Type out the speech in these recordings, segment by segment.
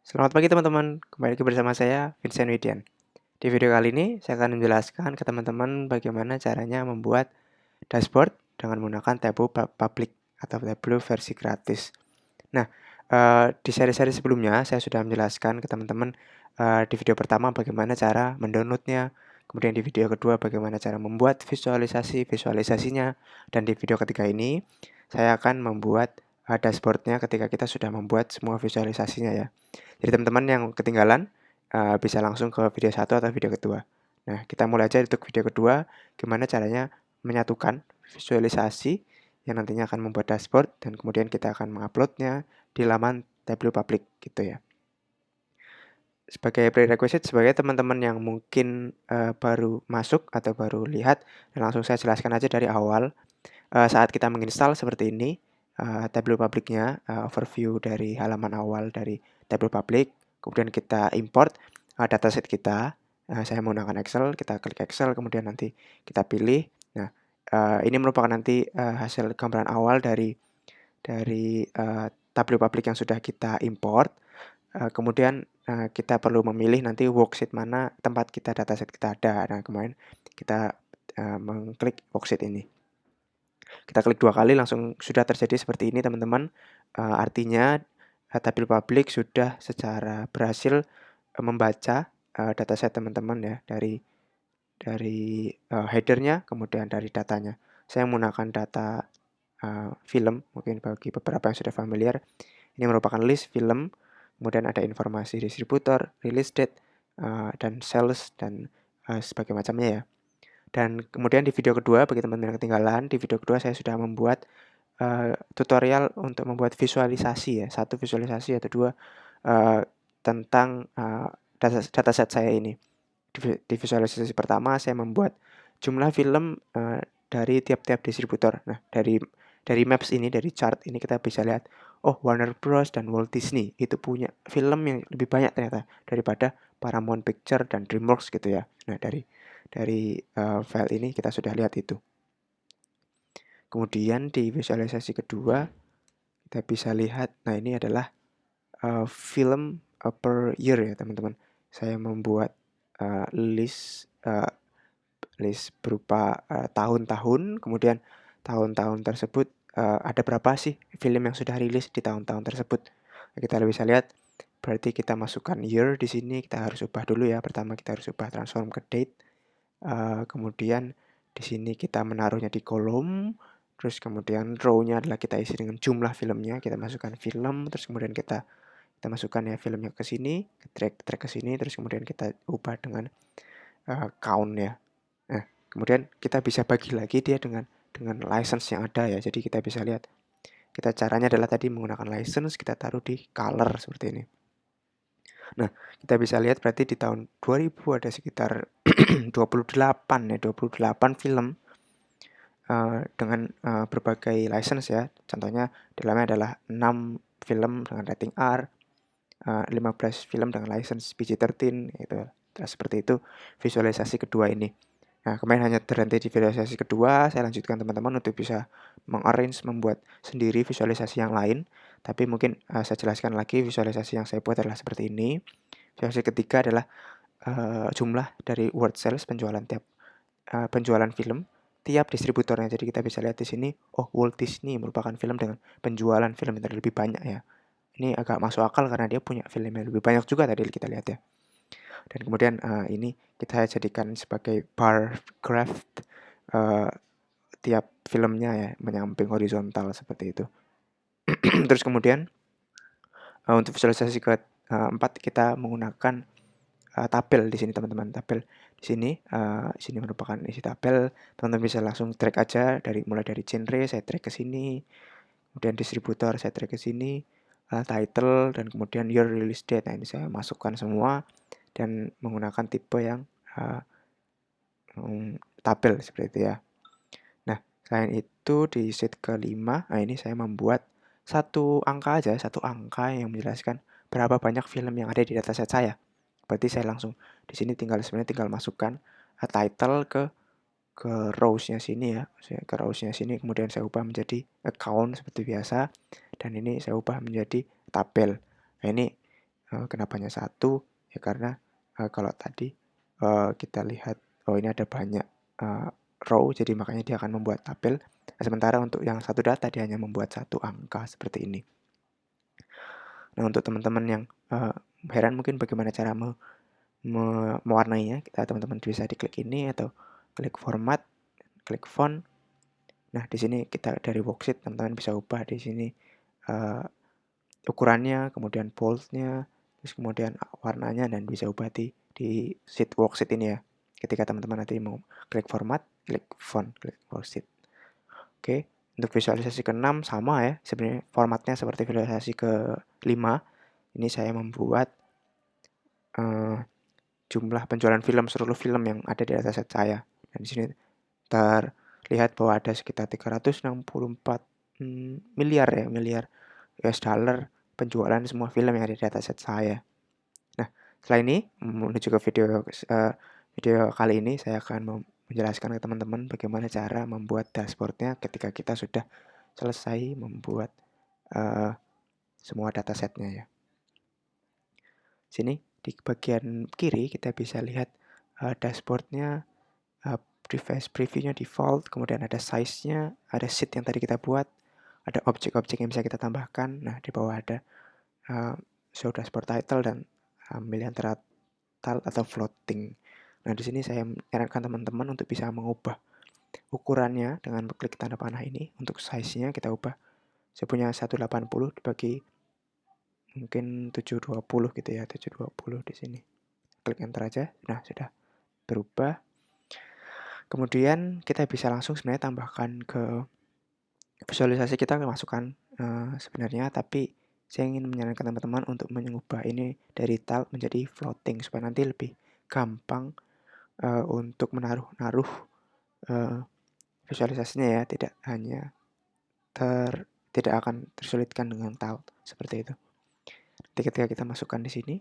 Selamat pagi teman-teman, kembali lagi bersama saya Vincent Widian. Di video kali ini saya akan menjelaskan ke teman-teman bagaimana caranya membuat dashboard dengan menggunakan Tableau Public atau Tableau versi gratis. Nah, di seri-seri sebelumnya saya sudah menjelaskan ke teman-teman di video pertama bagaimana cara mendownloadnya, kemudian di video kedua bagaimana cara membuat visualisasinya, dan di video ketiga ini saya akan membuat dashboardnya ketika kita sudah membuat semua visualisasinya ya. Jadi teman-teman yang ketinggalan bisa langsung ke video satu atau video kedua. Nah, kita mulai aja untuk video kedua, gimana caranya menyatukan visualisasi yang nantinya akan membuat dashboard dan kemudian kita akan menguploadnya di laman Tableau Public gitu ya. Sebagai prerequisite, sebagai teman-teman yang mungkin baru masuk atau baru lihat, dan langsung saya jelaskan aja dari awal. Saat kita menginstal seperti ini, Tableau Public-nya, overview dari halaman awal dari Tableau Public, kemudian kita import dataset kita. Saya menggunakan Excel, kita klik Excel, kemudian nanti kita pilih. Nah, ini merupakan nanti hasil gambaran awal dari Tableau Public yang sudah kita import. Kemudian kita perlu memilih nanti worksheet mana tempat kita dataset kita ada. Nah, kemarin kita mengklik worksheet ini. Kita klik 2 kali langsung sudah terjadi seperti ini teman-teman. Artinya Tableau Public sudah secara berhasil membaca dataset teman-teman ya dari header-nya kemudian dari datanya. Saya menggunakan data film, mungkin bagi beberapa yang sudah familiar. Ini merupakan list film, kemudian ada informasi distributor, release date, dan sales dan sebagainya macamnya ya. Dan kemudian di video kedua, bagi teman-teman yang ketinggalan, di video kedua saya sudah membuat tutorial untuk membuat visualisasi ya, satu visualisasi atau dua tentang dataset saya ini. Di visualisasi pertama saya membuat jumlah film dari tiap-tiap distributor. Nah, dari maps ini, dari chart ini kita bisa lihat, oh Warner Bros dan Walt Disney itu punya film yang lebih banyak ternyata daripada Paramount Picture dan DreamWorks gitu ya. Nah, dari file ini kita sudah lihat itu. Kemudian di visualisasi kedua kita bisa lihat, nah ini adalah film per year ya teman-teman. Saya membuat list berupa tahun-tahun, kemudian tahun-tahun tersebut ada berapa sih film yang sudah rilis di tahun-tahun tersebut. Nah, kita bisa lihat, berarti kita masukkan year di sini, kita harus ubah dulu ya. Pertama kita harus ubah transform ke date. Kemudian di sini kita menaruhnya di kolom, terus kemudian row-nya adalah kita isi dengan jumlah filmnya, kita masukkan film, terus kemudian kita masukkan ya filmnya ke sini, drag ke sini, terus kemudian kita ubah dengan count ya. Nah, kemudian kita bisa bagi lagi dia dengan license yang ada ya. Jadi kita bisa lihat, kita caranya adalah tadi menggunakan license, kita taruh di color seperti ini. Nah, kita bisa lihat berarti di tahun 2000 ada sekitar 28 film dengan berbagai license ya. Contohnya di dalamnya adalah 6 film dengan rating R, 15 film dengan license PG-13 gitu. Nah, seperti itu visualisasi kedua ini. Nah, kemarin hanya terhenti di visualisasi kedua, saya lanjutkan teman-teman untuk bisa mengarrange membuat sendiri visualisasi yang lain. Tapi mungkin saya jelaskan lagi, visualisasi yang saya buat adalah seperti ini. Visualisasi ketiga adalah jumlah dari word sales penjualan penjualan film tiap distributornya. Jadi kita bisa lihat di sini, oh Walt Disney merupakan film dengan penjualan film yang lebih banyak ya. Ini agak masuk akal karena dia punya film yang lebih banyak juga tadi kita lihat ya. Dan kemudian ini kita jadikan sebagai bar graph tiap filmnya ya, menyamping horizontal seperti itu. Terus kemudian untuk visualisasi keempat kita menggunakan tabel di sini teman-teman. Tabel di sini merupakan isi tabel. Teman-teman bisa langsung drag aja mulai dari genre, saya drag ke sini. Kemudian distributor saya drag ke sini, title dan kemudian your release date. Nah, ini saya masukkan semua dan menggunakan tipe yang tabel seperti itu ya. Nah, selain itu di sheet kelima, nah ini saya membuat satu angka yang menjelaskan berapa banyak film yang ada di dataset saya. Berarti saya langsung di sini sebenarnya tinggal masukkan title ke rows-nya sini ya. Ke rows-nya sini kemudian saya ubah menjadi account seperti biasa dan ini saya ubah menjadi tabel. Nah, ini Kenapanya satu? Ya karena kalau tadi kita lihat, oh ini ada banyak row, jadi makanya dia akan membuat tabel. Sementara untuk yang satu data dia hanya membuat satu angka seperti ini. Nah, untuk teman-teman yang heran mungkin bagaimana cara mewarnainya, teman-teman bisa diklik ini atau klik format, klik font. Nah, di sini kita dari worksheet teman-teman bisa ubah di sini ukurannya, kemudian bold-nya, terus kemudian warnanya, dan bisa ubah di sheet worksheet ini ya. Ketika teman-teman nanti mau klik format, klik font, klik worksheet. Oke, untuk visualisasi ke-6 sama ya, sebenarnya formatnya seperti visualisasi ke-5. Ini saya membuat jumlah penjualan film, seluruh film yang ada di dataset saya. Dan di sini terlihat bahwa ada sekitar 364 miliar US dollar penjualan semua film yang ada di dataset saya. Nah, setelah ini menuju ke video kali ini saya akan menjelaskan ke teman-teman bagaimana cara membuat dashboardnya ketika kita sudah selesai membuat semua datasetnya ya. Sini di bagian kiri kita bisa lihat dashboardnya, device previewnya default, kemudian ada size-nya, ada sheet yang tadi kita buat, ada objek-objek yang bisa kita tambahkan. Nah, di bawah ada show dashboard title dan pilihan tile atau floating. Nah, di sini saya menyarankan teman-teman untuk bisa mengubah ukurannya dengan klik tanda panah ini. Untuk size-nya kita ubah. Saya punya 180 dibagi mungkin 720 gitu ya, 720 di sini. Klik enter aja. Nah, sudah berubah. Kemudian kita bisa langsung sebenarnya tambahkan ke visualisasi kita, masukkan sebenarnya, tapi saya ingin menyarankan teman-teman untuk mengubah ini dari tile menjadi floating supaya nanti lebih gampang untuk menaruh visualisasinya ya, tidak akan tersulitkan dengan tile seperti itu. Jadi ketika kita masukkan di sini,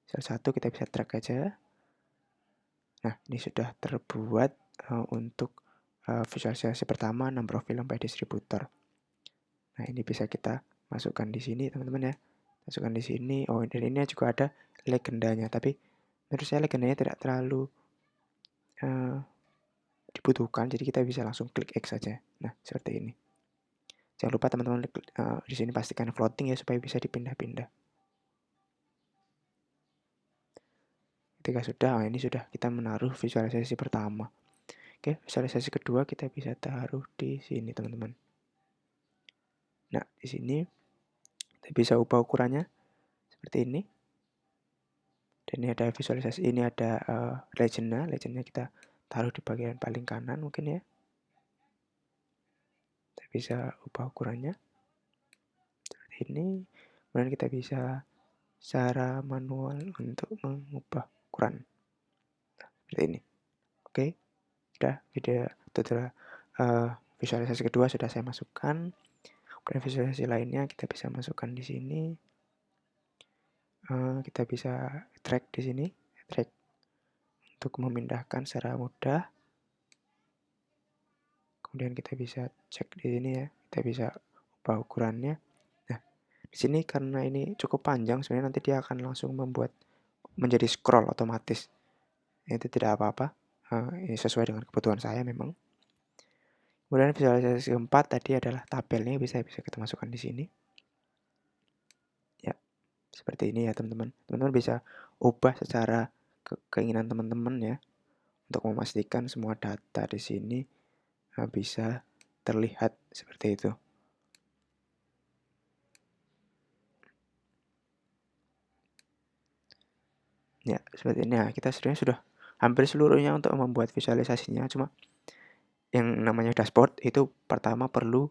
salah satu kita bisa drag aja. Nah, ini sudah terbuat untuk visualisasi pertama, number of film by distributor. Nah, ini bisa kita masukkan di sini teman-teman ya. Masukkan di sini. Oh, dan ini juga ada legendanya, tapi menurut saya legendanya tidak terlalu dibutuhkan, jadi kita bisa langsung klik X saja. Nah, seperti ini. Jangan lupa teman-teman di sini pastikan floating ya supaya bisa dipindah-pindah. Ketika sudah, ini sudah kita menaruh visualisasi pertama. Oke, visualisasi kedua kita bisa taruh di sini teman-teman. Nah, di sini kita bisa ubah ukurannya seperti ini. Dan ini ada visualisasi, ini ada legendnya kita taruh di bagian paling kanan mungkin ya. Kita bisa ubah ukurannya seperti ini. Kemudian kita bisa secara manual untuk mengubah ukuran. Nah, seperti ini. Oke, sudah video tutorial visualisasi kedua sudah saya masukkan. Kemudian visualisasi lainnya kita bisa masukkan di sini. Kita bisa drag di sini, drag untuk memindahkan secara mudah. Kemudian kita bisa cek di sini ya, kita bisa ubah ukurannya. Nah, di sini karena ini cukup panjang, sebenarnya nanti dia akan langsung membuat menjadi scroll otomatis. Itu tidak apa-apa, ini sesuai dengan kebutuhan saya memang. Kemudian visualisasi keempat tadi adalah tabelnya, bisa kita masukkan di sini. Ya, seperti ini ya teman-teman. Teman-teman bisa ubah secara keinginan teman-teman ya, untuk memastikan semua data di sini bisa terlihat seperti itu. Ya, seperti ini. Nah, kita sebenarnya sudah hampir seluruhnya untuk membuat visualisasinya. Cuma yang namanya dashboard itu pertama perlu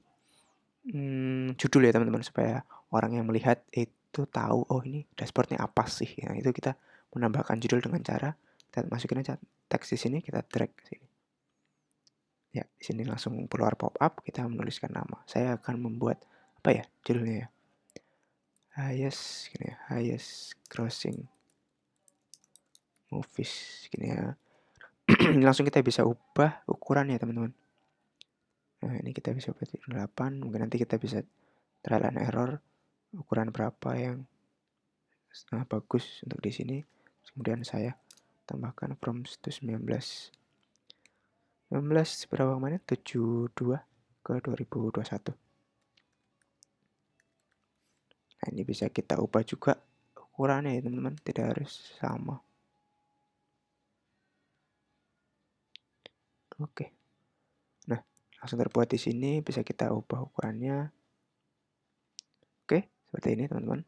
judul ya teman-teman, supaya orang yang melihat itu tahu, oh ini dashboardnya apa sih. Nah, itu kita menambahkan judul dengan cara kita masukin aja teks di sini, kita drag ke sini. Ya, di sini langsung keluar pop up, kita menuliskan nama. Saya akan membuat apa ya judulnya ya? Highest crossing movies gini ya. Langsung kita bisa ubah ukurannya teman-teman. Nah, ini kita bisa ubah 8, mungkin nanti kita bisa trial and error ukuran berapa yang bagus untuk di sini. Kemudian saya tambahkan from to 19 berapa kemarin? 72 ke 2021. Nah, ini bisa kita ubah juga ukurannya ya teman-teman, tidak harus sama. Oke. Nah, langsung terbuat di sini, bisa kita ubah ukurannya. Oke, seperti ini teman-teman.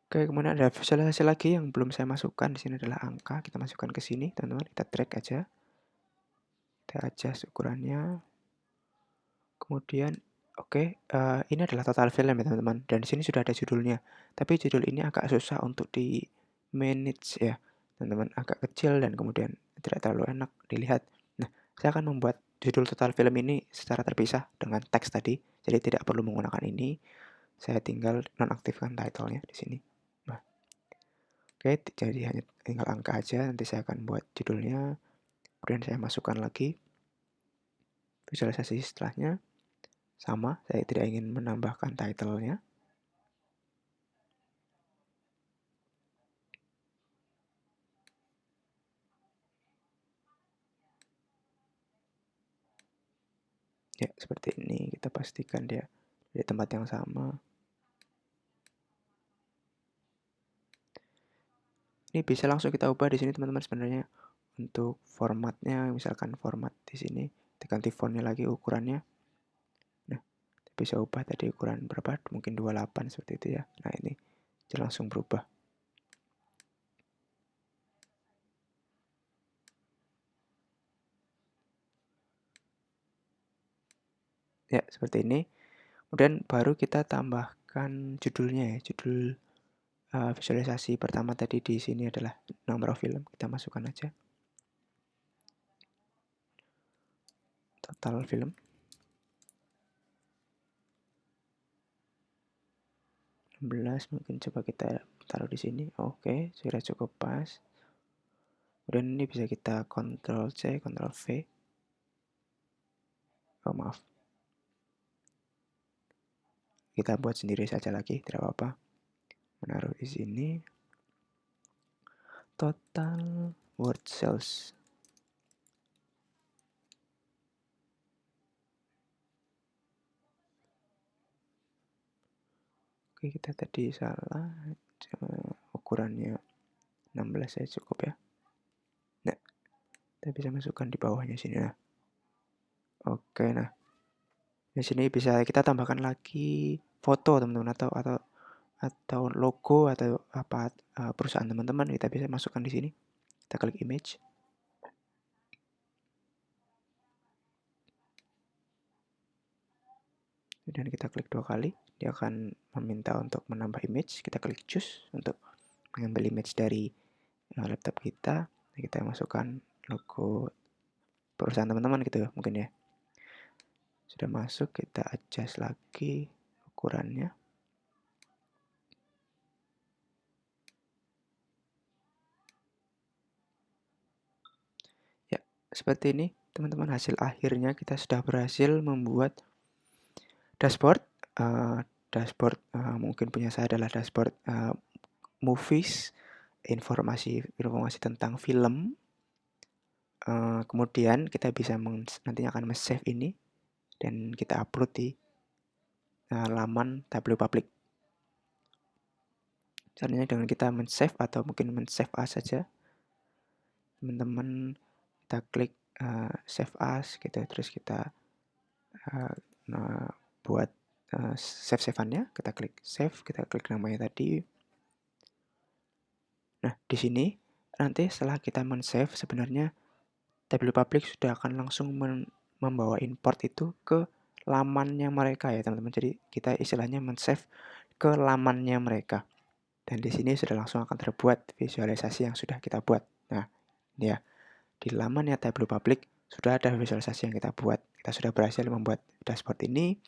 Oke, kemudian ada visualisasi lagi yang belum saya masukkan. Di sini adalah angka, kita masukkan ke sini teman-teman, kita drag aja. Kita adjust ukurannya. Kemudian ini adalah total film ya teman-teman, dan di sini sudah ada judulnya. Tapi judul ini agak susah untuk di manage ya, teman-teman, agak kecil dan kemudian tidak terlalu enak dilihat. Nah, saya akan membuat judul total film ini secara terpisah dengan teks tadi, jadi tidak perlu menggunakan ini. Saya tinggal nonaktifkan title-nya di sini. Nah, jadi hanya tinggal angka aja. Nanti saya akan buat judulnya, kemudian saya masukkan lagi visualisasi setelahnya. Sama, saya tidak ingin menambahkan title-nya. Ya, seperti ini. Kita pastikan dia di tempat yang sama. Ini bisa langsung kita ubah di sini teman-teman sebenarnya. Untuk formatnya, misalkan format di sini, kita ganti fontnya lagi, ukurannya. Nah, bisa ubah tadi ukuran berapa? Mungkin 28 seperti itu ya. Nah, ini langsung berubah. Ya, seperti ini. Kemudian baru kita tambahkan judulnya ya. Judul visualisasi pertama tadi di sini adalah number of film. Kita masukkan aja. Total film. 16 mungkin coba kita taruh di sini. Oke, sudah cukup pas. Kemudian ini bisa kita Ctrl C, Ctrl V. Oh, maaf. Kita buat sendiri saja lagi, tidak apa-apa. Menaruh di sini. Total word sales. Oke, kita tadi salah. Ukurannya 16 saya cukup ya. Nah, kita bisa masukkan di bawahnya sini. Nah, oke, nah di sini bisa kita tambahkan lagi foto teman-teman, atau logo atau apa perusahaan teman-teman, kita bisa masukkan di sini. Kita klik image. Dan kita klik 2 kali, dia akan meminta untuk menambah image. Kita klik choose untuk mengambil image dari laptop kita. Kita masukkan logo perusahaan teman-teman gitu mungkin ya. Sudah masuk, kita adjust lagi ukurannya. Ya, seperti ini teman-teman, hasil akhirnya kita sudah berhasil membuat dashboard. Dashboard mungkin punya saya adalah dashboard movies, informasi tentang film. Kemudian kita bisa nantinya akan save ini dan kita upload di laman Tableau Public. Caranya dengan kita men-save atau mungkin men-save as saja. Teman-teman kita klik save as gitu, terus kita buat save-saveannya, kita klik save, kita klik namanya tadi. Nah, di sini nanti setelah kita men-save, sebenarnya Tableau Public sudah akan langsung membawa import itu ke lamannya mereka ya teman-teman. Jadi kita istilahnya men-save ke lamannya mereka. Dan di sini sudah langsung akan terbuat visualisasi yang sudah kita buat. Nah, ini ya. Di lamannya Tableau Public sudah ada visualisasi yang kita buat. Kita sudah berhasil membuat dashboard ini.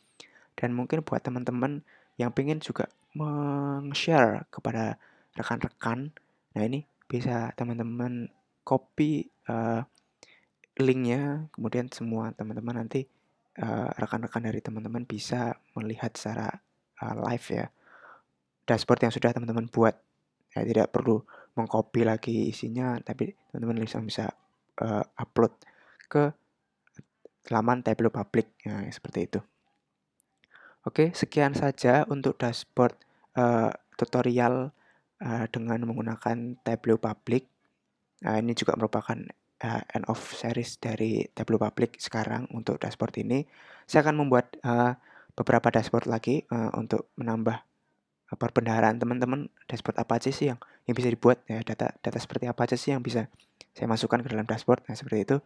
Dan mungkin buat teman-teman yang ingin juga share kepada rekan-rekan, nah ini bisa teman-teman copy linknya, kemudian semua teman-teman nanti rekan-rekan dari teman-teman bisa melihat secara live ya dashboard yang sudah teman-teman buat. Ya, tidak perlu mengcopy lagi isinya, tapi teman-teman bisa upload ke laman Tableau Public. Nah, seperti itu. Oke, sekian saja untuk dashboard tutorial dengan menggunakan Tableau Public. Ini juga merupakan end of series dari Tableau Public sekarang untuk dashboard ini. Saya akan membuat beberapa dashboard lagi untuk menambah perbendaharaan teman-teman. Dashboard apa aja sih yang bisa dibuat ya, data seperti apa aja sih yang bisa saya masukkan ke dalam dashboard. Nah, seperti itu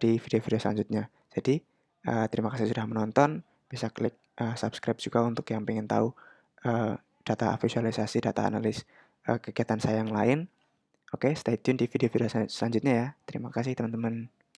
di video-video selanjutnya. Jadi terima kasih sudah menonton. Bisa klik subscribe juga untuk yang pengen tahu data visualisasi, data analis kegiatan saya yang lain. Oke, stay tune di video-video selanjutnya ya. Terima kasih teman-teman.